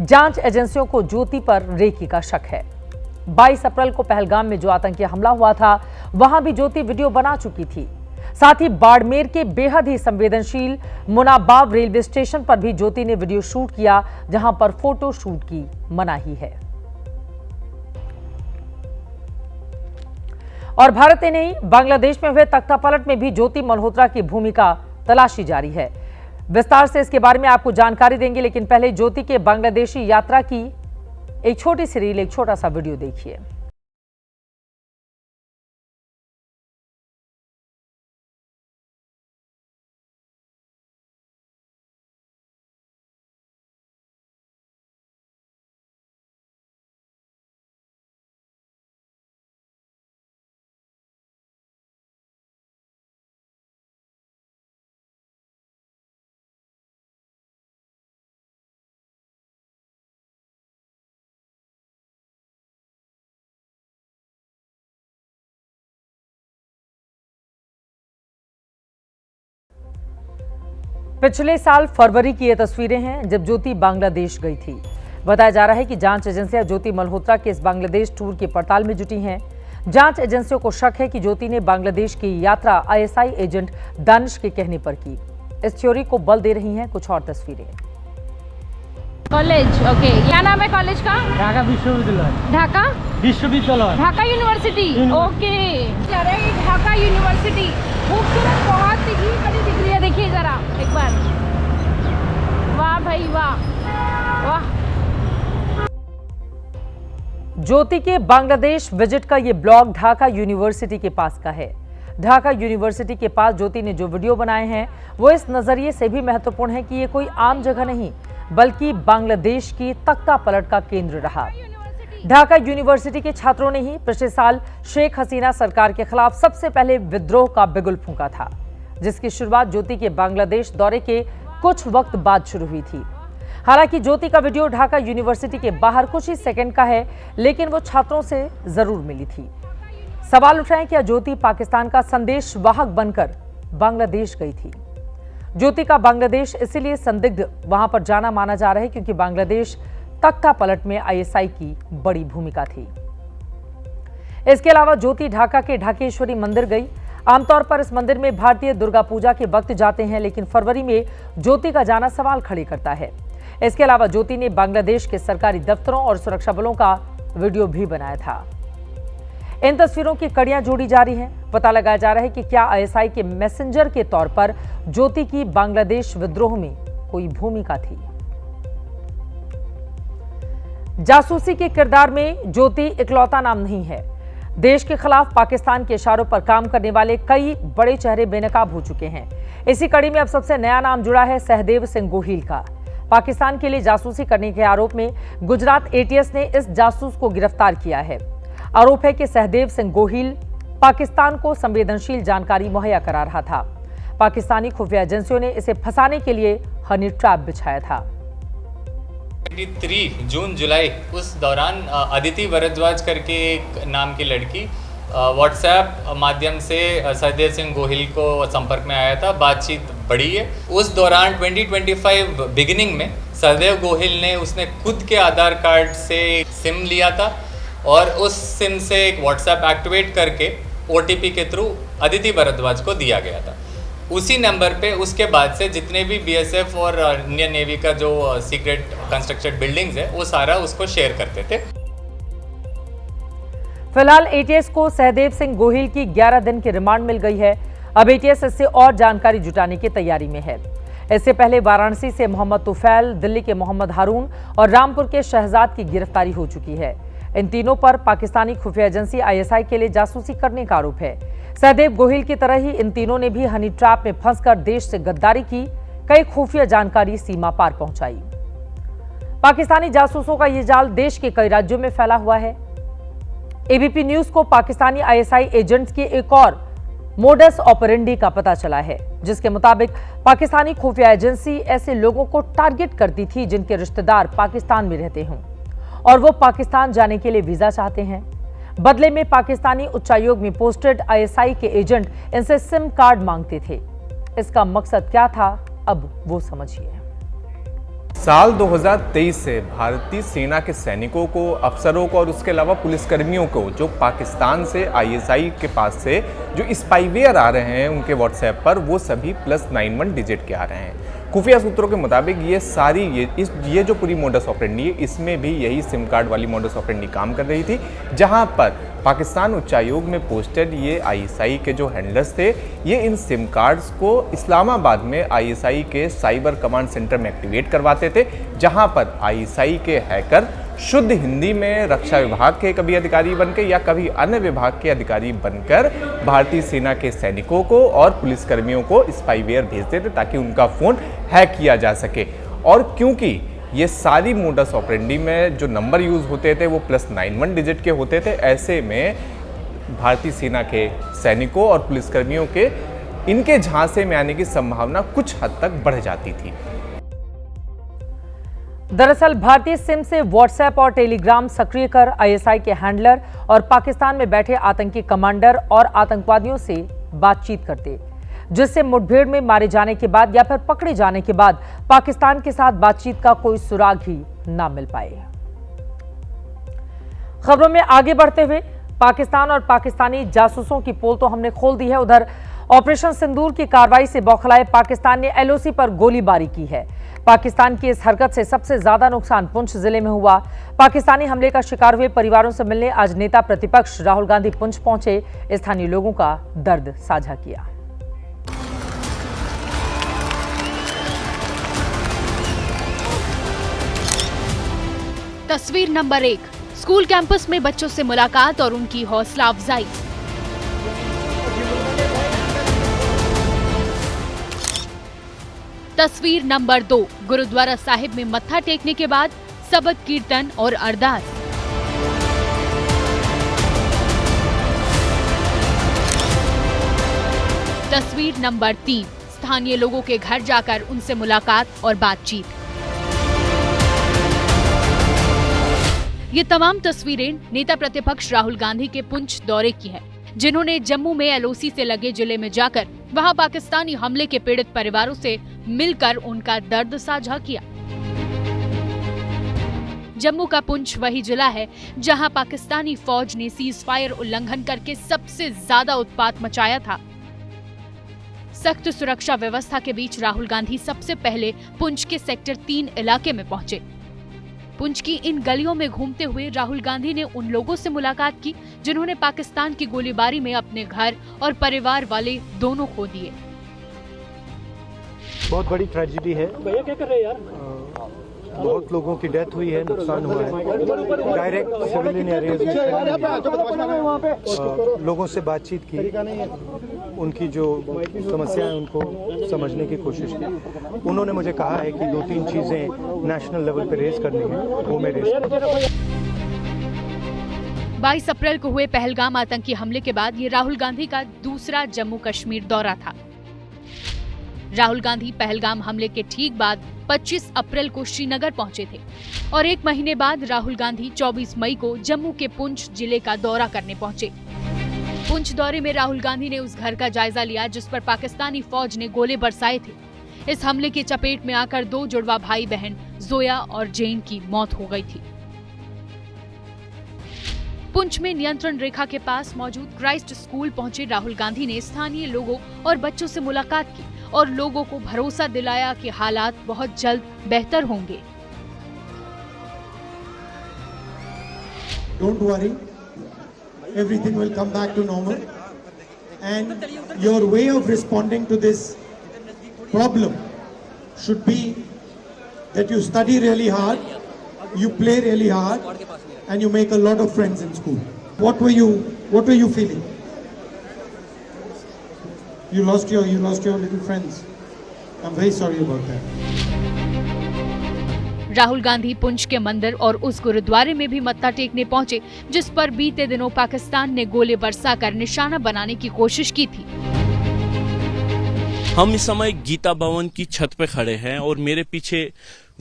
जांच एजेंसियों को ज्योति पर रेकी का शक है। 22 अप्रैल को पहलगाम में जो आतंकी हमला हुआ था, वहां भी ज्योति वीडियो बना चुकी थी। साथ ही बाड़मेर के बेहद ही संवेदनशील मुनाबाव रेलवे स्टेशन पर भी ज्योति ने वीडियो शूट किया, जहां पर फोटो शूट की मनाही है। और भारत ही नहीं, बांग्लादेश में हुए तख्तापलट में भी ज्योति मल्होत्रा की भूमिका तलाशी जारी है। विस्तार से इसके बारे में आपको जानकारी देंगे, लेकिन पहले ज्योति के बांग्लादेशी यात्रा की एक छोटी सी रील, एक छोटा सा वीडियो देखिए। पिछले साल फरवरी की ये तस्वीरें हैं जब ज्योति बांग्लादेश गई थी। बताया जा रहा है कि जांच एजेंसियां ज्योति मल्होत्रा के इस बांग्लादेश टूर की पड़ताल में जुटी हैं। जांच एजेंसियों को शक है कि ज्योति ने बांग्लादेश की यात्रा आईएसआई एजेंट दानिश के कहने पर की। इस थ्योरी को बल दे रही हैं कुछ और तस्वीरें। कॉलेज, ओके, क्या नाम है कॉलेज का? ढाका विश्वविद्यालय। ढाका विश्वविद्यालय, Dhaka university, okay. Dhaka university खूबसूरत, बहुत ही बड़ी दिख रही है। देखिए जरा एक बार, वाह भाई वाह वाह। ज्योति के बांग्लादेश विजिट का ये ब्लॉग ढाका यूनिवर्सिटी के पास का है। ढाका यूनिवर्सिटी के पास ज्योति ने जो वीडियो बनाए हैं वो इस नजरिए से भी महत्वपूर्ण है कि ये कोई आम जगह नहीं, बल्कि बांग्लादेश की तख्तापलट का केंद्र रहा। ढाका यूनिवर्सिटी के छात्रों ने ही पिछले साल शेख हसीना सरकार के खिलाफ सबसे पहले विद्रोह का बिगुल फूंका था, जिसकी शुरुआत ज्योति के बांग्लादेश दौरे के कुछ वक्त बाद शुरू हुई थी। हालांकि ज्योति का वीडियो ढाका यूनिवर्सिटी के बाहर कुछ ही सेकंड का है, लेकिन वो छात्रों से जरूर मिली थी। सवाल उठाएं, क्या ज्योति पाकिस्तान का संदेश वाहक बनकर बांग्लादेश गई थी? ज्योति का बांग्लादेश इसीलिए संदिग्ध वहां पर जाना माना जा रहा है क्योंकि बांग्लादेश तख्तापलट में आईएसआई की बड़ी भूमिका थी। इसके अलावा ज्योति ढाका के ढाकेश्वरी मंदिर गई। आमतौर पर इस मंदिर में भारतीय दुर्गा पूजा के वक्त जाते हैं, लेकिन फरवरी में ज्योति का जाना सवाल खड़े करता है। इसके अलावा ज्योति ने बांग्लादेश के सरकारी दफ्तरों और सुरक्षा बलों का वीडियो भी बनाया था। इन तस्वीरों की कड़ियां जोड़ी जा रही हैं। पता लगाया जा रहा है कि क्या आईएसआई के मैसेंजर के तौर पर ज्योति की बांग्लादेश विद्रोह में कोई भूमिका थी। जासूसी के किरदार में ज्योति इकलौता नाम नहीं है। देश के खिलाफ पाकिस्तान के इशारों पर काम करने वाले कई बड़े चेहरे बेनकाब हो चुके हैं। इसी कड़ी में अब सबसे नया नाम जुड़ा है सहदेव सिंह गोहिल का। पाकिस्तान के लिए जासूसी करने के आरोप में गुजरात एटीएस ने इस जासूस को गिरफ्तार किया है। आरोप है कि सहदेव सिंह गोहिल पाकिस्तान को संवेदनशील जानकारी मुहैया करा रहा था। पाकिस्तानी खुफिया एजेंसियों ने इसे फंसाने के लिए हनी ट्रैप बिछाया था। 23 जून जुलाई उस दौरान अदिति भारद्वाज करके एक नाम की लड़की व्हाट्सएप माध्यम से सहदेव सिंह गोहिल को संपर्क में आया था। बातचीत बढ़ी है। उस दौरान 2025 बिगिनिंग में सहदेव गोहिल ने उसने खुद के आधार कार्ड से सिम लिया था और उस सिम से एक व्हाट्सएप एक्टिवेट करके OTP के थ्रू अदिति भारद्वाज को दिया गया था। उसी नंबर पे उसके बाद से जितने भी BSF और इंडियन नेवी का जो सीक्रेट कंस्ट्रक्टेड बिल्डिंग्स है वो सारा उसको शेयर करते थे। फिलहाल ATS को सहदेव सिंह गोहिल की 11 दिन की रिमांड मिल गई है। अब ATS इससे और जानकारी जुटाने की तैयारी में है। इससे पहले वाराणसी से मोहम्मद तुफैल, दिल्ली के मोहम्मद हारून और रामपुर के शहजाद की गिरफ्तारी हो चुकी है। इन तीनों पर पाकिस्तानी खुफिया एजेंसी ISI के लिए जासूसी करने का आरोप है। सहदेव गोहिल की तरह ही इन तीनों ने भी हनी ट्रैप में फंसकर देश से गद्दारी की, कई खुफिया जानकारी सीमा पार पहुंचाई। पाकिस्तानी जासूसों का यह जाल देश के कई राज्यों में फैला हुआ है। ABP न्यूज को पाकिस्तानी ISI एजेंट्स के एक और मोडस ऑपरेंडी का पता चला है, जिसके मुताबिक पाकिस्तानी खुफिया एजेंसी ऐसे लोगों को टारगेट करती थी जिनके रिश्तेदार पाकिस्तान में रहते हों और वो पाकिस्तान जाने के लिए वीजा चाहते हैं। बदले में पाकिस्तानी उच्चायोग में पोस्टेड ISI के एजेंट इनसे सिम कार्ड मांगते थे। इसका मकसद क्या था, अब वो समझिए। साल 2023 से भारतीय सेना के सैनिकों को, अफसरों को और उसके अलावा पुलिसकर्मियों को जो पाकिस्तान से ISI के पास से जो स्पाईवेयर आ रहे हैं उनके व्हाट्सएप पर, वो सभी +91 डिजिट के आ रहे हैं। खुफिया सूत्रों के मुताबिक ये सारी ये जो पूरी मोडस ऑपरेंडी है, इसमें भी यही सिम कार्ड वाली मोडस ऑपरेंडी काम कर रही थी, जहां पर पाकिस्तान उच्चायोग में पोस्टेड ये ISI के जो हैंडलर्स थे, ये इन सिम कार्ड्स को इस्लामाबाद में ISI के साइबर कमांड सेंटर में एक्टिवेट करवाते थे, जहां पर ISI के हैकर शुद्ध हिंदी में रक्षा विभाग के कभी अधिकारी बनकर या कभी अन्य विभाग के अधिकारी बनकर भारतीय सेना के सैनिकों को और पुलिसकर्मियों को स्पाईवेयर भेजते थे ताकि उनका फ़ोन हैक किया जा सके। और क्योंकि ये सारी मोडस ऑपरेंडी में जो नंबर यूज़ होते थे वो +91 डिजिट के होते थे, ऐसे में भारतीय सेना के सैनिकों और पुलिसकर्मियों के इनके झांसे में आने की संभावना कुछ हद तक बढ़ जाती थी। दरअसल भारतीय सिम से व्हाट्सएप और टेलीग्राम सक्रिय कर ISI के हैंडलर और पाकिस्तान में बैठे आतंकी कमांडर और आतंकवादियों से बातचीत करते, जिससे मुठभेड़ में मारे जाने के बाद या फिर पकड़े जाने के बाद पाकिस्तान के साथ बातचीत का कोई सुराग ही ना मिल पाए। खबरों में आगे बढ़ते हुए पाकिस्तान और पाकिस्तानी जासूसों की पोल तो हमने खोल दी है। उधर ऑपरेशन सिंदूर की कार्रवाई से बौखलाए पाकिस्तान ने LOC पर गोलीबारी की है। पाकिस्तान की इस हरकत से सबसे ज्यादा नुकसान पुंछ जिले में हुआ। पाकिस्तानी हमले का शिकार हुए परिवारों से मिलने आज नेता प्रतिपक्ष राहुल गांधी पुंछ पहुंचे, स्थानीय लोगों का दर्द साझा किया। तस्वीर नंबर 1, स्कूल कैंपस में बच्चों से मुलाकात और उनकी हौसला अफजाई। तस्वीर नंबर 2, गुरुद्वारा साहिब में मत्था टेकने के बाद सबक कीर्तन और अरदास। तस्वीर नंबर 3, स्थानीय लोगों के घर जाकर उनसे मुलाकात और बातचीत। ये तमाम तस्वीरें नेता प्रतिपक्ष राहुल गांधी के पुंछ दौरे की हैं, जिन्होंने जम्मू में LOC से लगे जिले में जाकर वहां पाकिस्तानी हमले के पीड़ित परिवारों से मिलकर उनका दर्द साझा किया। जम्मू का पुंछ वही जिला है जहां पाकिस्तानी फौज ने सीज फायर उल्लंघन करके सबसे ज्यादा उत्पात मचाया था। सख्त सुरक्षा व्यवस्था के बीच राहुल गांधी सबसे पहले पुंछ के सेक्टर 3 इलाके में पहुंचे। पुंछ की इन गलियों में घूमते हुए राहुल गांधी ने उन लोगों से मुलाकात की जिन्होंने पाकिस्तान की गोलीबारी में अपने घर और परिवार वाले दोनों खो दिए। बहुत बड़ी ट्रेजेडी है। भैया क्या कर रहे हैं यार? बहुत लोगों की डेथ हुई है, नुकसान हुआ है। डायरेक्ट सिविलियन एरियाज में लोगों से बातचीत की, उनकी जो समस्याएं उनको समझने की कोशिश की। उन्होंने मुझे कहा है कि 2-3 चीजें नेशनल लेवल पे रेज करनी है, वो मैं रेज करूंगा। 22 अप्रैल को हुए पहलगाम आतंकी हमले के बाद ये राहुल गांधी का दूसरा जम्मू कश्मीर दौरा था। राहुल गांधी पहलगाम हमले के ठीक बाद 25 अप्रैल को श्रीनगर पहुंचे थे और 1 महीने बाद राहुल गांधी 24 मई को जम्मू के पुंछ जिले का दौरा करने पहुंचे। पुंछ दौरे में राहुल गांधी ने उस घर का जायजा लिया जिस पर पाकिस्तानी फौज ने गोले बरसाए थे। इस हमले की चपेट में आकर 2 जुड़वा भाई बहन जोया और जैन की मौत हो गई थी। पुंछ में नियंत्रण रेखा के पास मौजूद क्राइस्ट स्कूल पहुंचे राहुल गांधी ने स्थानीय लोगों और बच्चों से मुलाकात की और लोगों को भरोसा दिलाया कि हालात बहुत जल्द बेहतर होंगे। Don't worry, everything will come back to normal, and your way of responding to this problem should be that you study really hard, you play really hard, and you make a lot of friends in school. What were you feeling? You lost your little friends. I'm very sorry about that. Rahul Gandhi Poonch के मंदिर और उस गुरुद्वारे में भी मत्था टेकने पहुंचे जिस पर बीते दिनों पाकिस्तान ने गोले बरसाकर निशाना बनाने की कोशिश की थी। हम इस समय गीता भवन की छत पे खड़े हैं और मेरे पीछे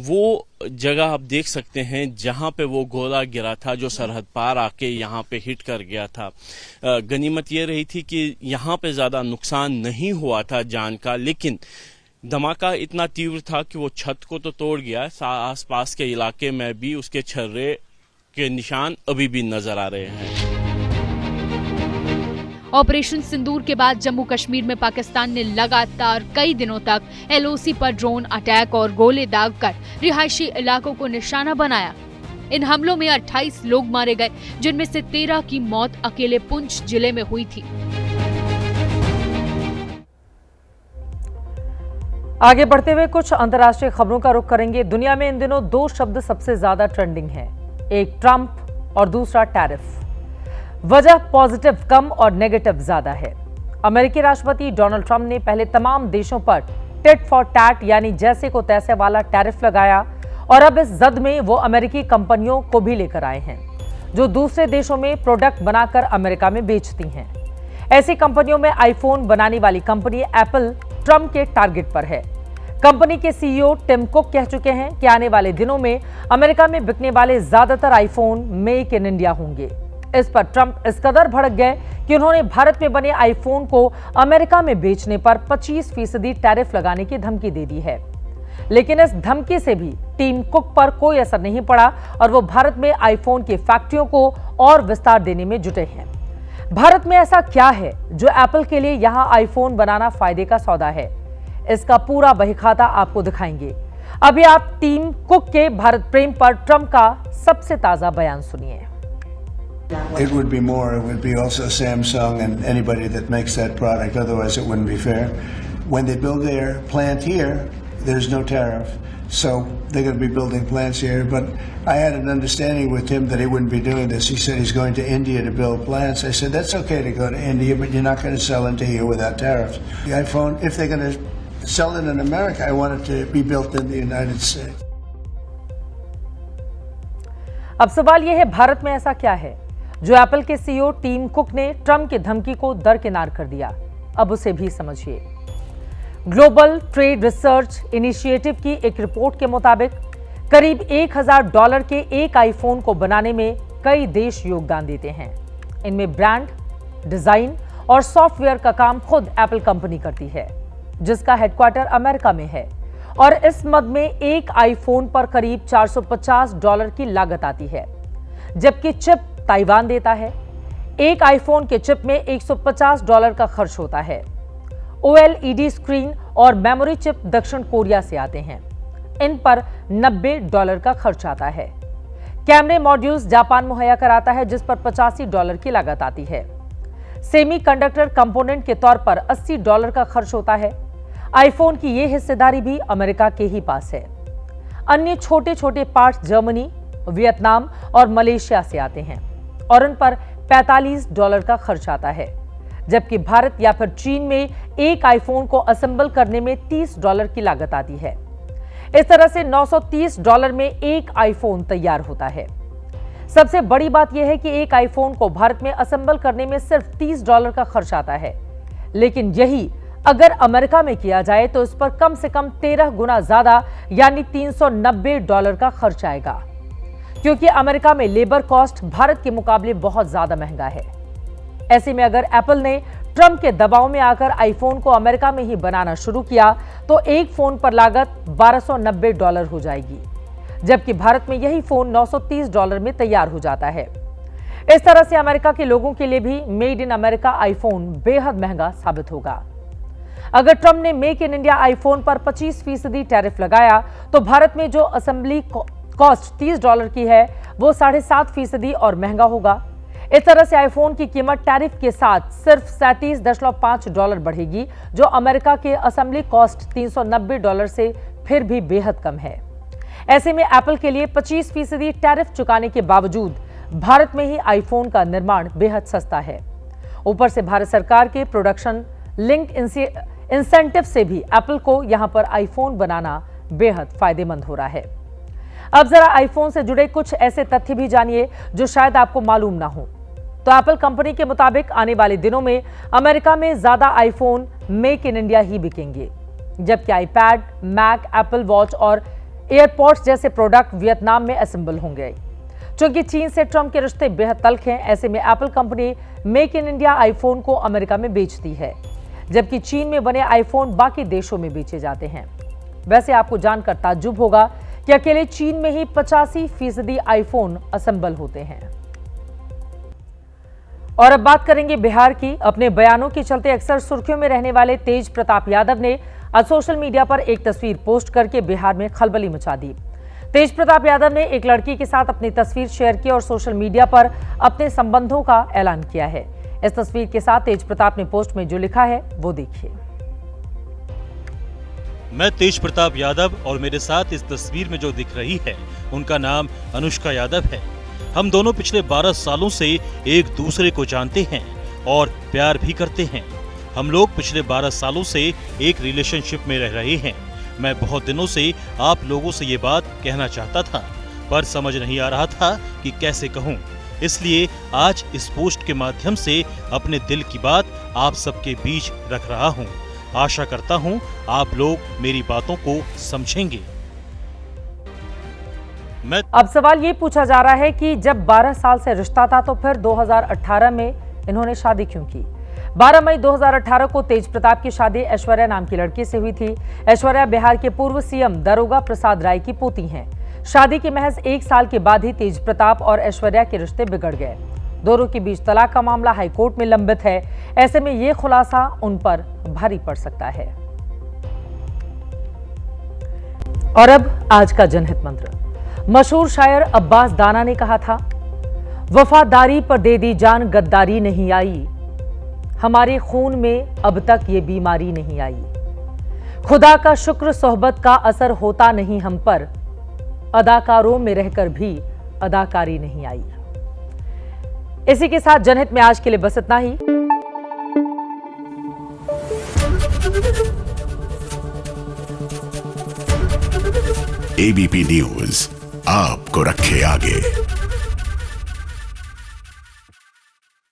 वो जगह आप देख सकते हैं जहां पे वो गोला गिरा था जो सरहद पार आके यहाँ पे हिट कर गया था। गनीमत ये रही थी कि यहाँ पे ज्यादा नुकसान नहीं हुआ था जान का, लेकिन धमाका इतना तीव्र था कि वो छत को तो तोड़ गया, आसपास के इलाके में भी उसके छर्रे के निशान अभी भी नजर आ रहे हैं। ऑपरेशन सिंदूर के बाद जम्मू कश्मीर में पाकिस्तान ने लगातार कई दिनों तक एलओसी पर ड्रोन अटैक और गोले दागकर रिहायशी इलाकों को निशाना बनाया। इन हमलों में 28 लोग मारे गए, जिनमें से 13 की मौत अकेले पुंछ जिले में हुई थी। आगे बढ़ते हुए कुछ अंतर्राष्ट्रीय खबरों का रुख करेंगे। दुनिया में इन दिनों दो शब्द सबसे ज्यादा ट्रेंडिंग हैं, एक ट्रंप और दूसरा टैरिफ। वजह पॉजिटिव कम और नेगेटिव ज्यादा है। अमेरिकी राष्ट्रपति डोनाल्ड ट्रंप ने पहले तमाम देशों पर टिट फॉर टैट यानी जैसे को तैसे वाला टैरिफ लगाया और अब इस जद में वो अमेरिकी कंपनियों को भी लेकर आए हैं जो दूसरे देशों में प्रोडक्ट बनाकर अमेरिका में बेचती हैं। ऐसी कंपनियों में आईफोन बनाने वाली कंपनी एप्पल ट्रंप के टारगेट पर है। कंपनी के सीईओ टिम कुक कह चुके हैं कि आने वाले दिनों में अमेरिका में बिकने वाले ज्यादातर आईफोन मेक इन इंडिया होंगे। इस पर ट्रंप इस कदर भड़क गए कि उन्होंने भारत में बने आईफोन को अमेरिका में बेचने पर 25% टैरिफ लगाने की धमकी दे दी है। लेकिन इस धमकी से भी टीम कुक पर कोई असर नहीं पड़ा और वो भारत में आईफोन की फैक्ट्रियों को और विस्तार देने में जुटे हैं। भारत में ऐसा क्या है जो एप्पल के लिए यहां आईफोन बनाना फायदे का सौदा है? इसका पूरा बहीखाता आपको दिखाएंगे। अभी आप टीम कुक के भारत प्रेम पर ट्रंप का सबसे ताजा बयान सुनिए। It would be more. It would be also Samsung and anybody that makes that product. Otherwise, it wouldn't be fair. When they build their plant here, there's no tariff. So they're going to be building plants here. But I had an understanding with him that he wouldn't be doing this. He said he's going to India to build plants. I said, that's okay to go to India, but you're not going to sell into here without tariffs. The iPhone, if they're going to sell it in America, I want it to be built in the United States. अब सवाल यह है, भारत में ऐसा क्या है जो Apple के सीईओ टीम कुक ने ट्रंप की धमकी को दरकिनार कर दिया? अब उसे भी समझिए। ग्लोबल ट्रेड रिसर्च इनिशिएटिव की एक रिपोर्ट के मुताबिक करीब $1000 के एक आईफोन को बनाने में कई देश योगदान देते हैं। इनमें ब्रांड, डिजाइन और सॉफ्टवेयर का काम खुद एप्पल कंपनी करती है, जिसका हेडक्वार्टर अमेरिका में है। और इस मद में एक आईफोन पर करीब $450 की लागत आती है, जबकि चिप ताइवान देता है। एक आईफोन के चिप में $150 का खर्च होता है। OLED स्क्रीन और मेमोरी चिप दक्षिण कोरिया से आते हैं, इन पर $90 का खर्च आता है। कैमरे मॉड्यूल्स जापान मुहैया कराता है, जिस पर $85 की लागत आती है। सेमीकंडक्टर कंपोनेंट के तौर पर $80 का खर्च होता है। आईफोन की यह हिस्सेदारी भी अमेरिका के ही पास है। अन्य छोटे छोटे पार्ट्स जर्मनी, वियतनाम और मलेशिया से आते हैं और उन पर $45 का खर्च आता है, जबकि भारत या फिर चीन में एक आईफोन को असेंबल करने में $30 की लागत आती है। इस तरह से $930 में एक आईफोन तैयार होता है। सबसे बड़ी बात यह है कि एक आईफोन को भारत में असेंबल करने में सिर्फ $30 का खर्च आता है, लेकिन यही अगर अमेरिका में किया जाए तो इस पर कम से कम 13 गुना ज्यादा यानी $390 का खर्च आएगा, क्योंकि अमेरिका में लेबर कॉस्ट भारत के मुकाबले बहुत ज्यादा महंगा है। ऐसे में अगर एप्पल ने ट्रंप के दबाव में आकर आईफोन को अमेरिका में ही बनाना शुरू किया तो एक फोन पर लागत $1290 हो जाएगी, जबकि भारत में यही फोन $930 में तैयार हो जाता है। इस तरह से अमेरिका के लोगों के लिए भी मेड इन अमेरिका आईफोन बेहद महंगा साबित होगा। अगर ट्रंप ने मेक इन इंडिया आईफोन पर 25% टैरिफ लगाया तो भारत में जो असेंबली कॉस्ट $30 की है वो 7.5% और महंगा होगा। इस तरह से आईफोन की कीमत टैरिफ के साथ सिर्फ $37.5 बढ़ेगी, जो अमेरिका के असेंबली कॉस्ट $390 से फिर भी बेहद कम है। ऐसे में एप्पल के लिए 25% टैरिफ चुकाने के बावजूद भारत में ही आईफोन का निर्माण बेहद सस्ता है। ऊपर से भारत सरकार के प्रोडक्शन लिंक इंसेंटिव से भी एप्पल को यहां पर आईफोन बनाना बेहद फायदेमंद हो रहा है। अब जरा आईफोन से जुड़े कुछ ऐसे तथ्य भी जानिए जो शायद आपको मालूम ना हो। तो एप्पल कंपनी के मुताबिक आने वाले दिनों में अमेरिका में ज्यादा आईफोन मेक इन इंडिया ही बिकेंगे, जबकि आईपैड, मैक, एप्पल वॉच और एयरपॉड्स जैसे प्रोडक्ट वियतनाम में असेंबल होंगे। चूंकि चीन से ट्रंप के रिश्ते बेहद तल्ख हैं, ऐसे में Apple company make in India iPhone को अमेरिका में बेचती है, जबकि चीन में बने आईफोन बाकी देशों में बेचे जाते हैं। वैसे आपको जानकर ताज्जुब होगा कि अकेले चीन में ही 85% आईफोन असेंबल होते हैं। और अब बात करेंगे बिहार की। अपने बयानों के चलते अक्सर सुर्खियों में रहने वाले तेज प्रताप यादव ने आज सोशल मीडिया पर एक तस्वीर पोस्ट करके बिहार में खलबली मचा दी। तेज प्रताप यादव ने एक लड़की के साथ अपनी तस्वीर शेयर की और सोशल मीडिया पर अपने संबंधों का ऐलान किया है। इस तस्वीर के साथ तेज प्रताप ने पोस्ट में जो लिखा है वो देखिए। मैं तेज प्रताप यादव और मेरे साथ इस तस्वीर में जो दिख रही है उनका नाम अनुष्का यादव है। हम दोनों पिछले 12 सालों से एक दूसरे को जानते हैं और प्यार भी करते हैं। हम लोग पिछले 12 सालों से एक रिलेशनशिप में रह रहे हैं। मैं बहुत दिनों से आप लोगों से ये बात कहना चाहता था, पर समझ नहीं आ रहा था कि कैसे कहूँ। इसलिए आज इस पोस्ट के माध्यम से अपने दिल की बात आप सबके बीच रख रहा हूँ। आशा करता हूँ आप लोग मेरी बातों को समझेंगे। अब सवाल ये पूछा जा रहा है कि जब 12 साल से रिश्ता था तो फिर 2018 में इन्होंने शादी क्यों की। 12 मई 2018 को तेज प्रताप की शादी ऐश्वर्या नाम की लड़की से हुई थी। ऐश्वर्या बिहार के पूर्व सीएम दारोगा प्रसाद राय की पोती हैं। शादी के महज 1 साल के बाद ही तेज प्रताप और ऐश्वर्या के रिश्ते बिगड़ गए। दोनों के बीच तलाक का मामला हाईकोर्ट में लंबित है। ऐसे में ये खुलासा उन पर भारी पड़ सकता है। और अब आज का जनहित मंत्र। मशहूर शायर अब्बास दाना ने कहा था, वफादारी पर दे दी जान गद्दारी नहीं आई, हमारे खून में अब तक ये बीमारी नहीं आई, खुदा का शुक्र सोहबत का असर होता नहीं हम पर, अदाकारों में रहकर भी अदाकारी नहीं आई। इसी के साथ जनहित में आज के लिए बस इतना ही। एबीपी न्यूज आपको रखे आगे।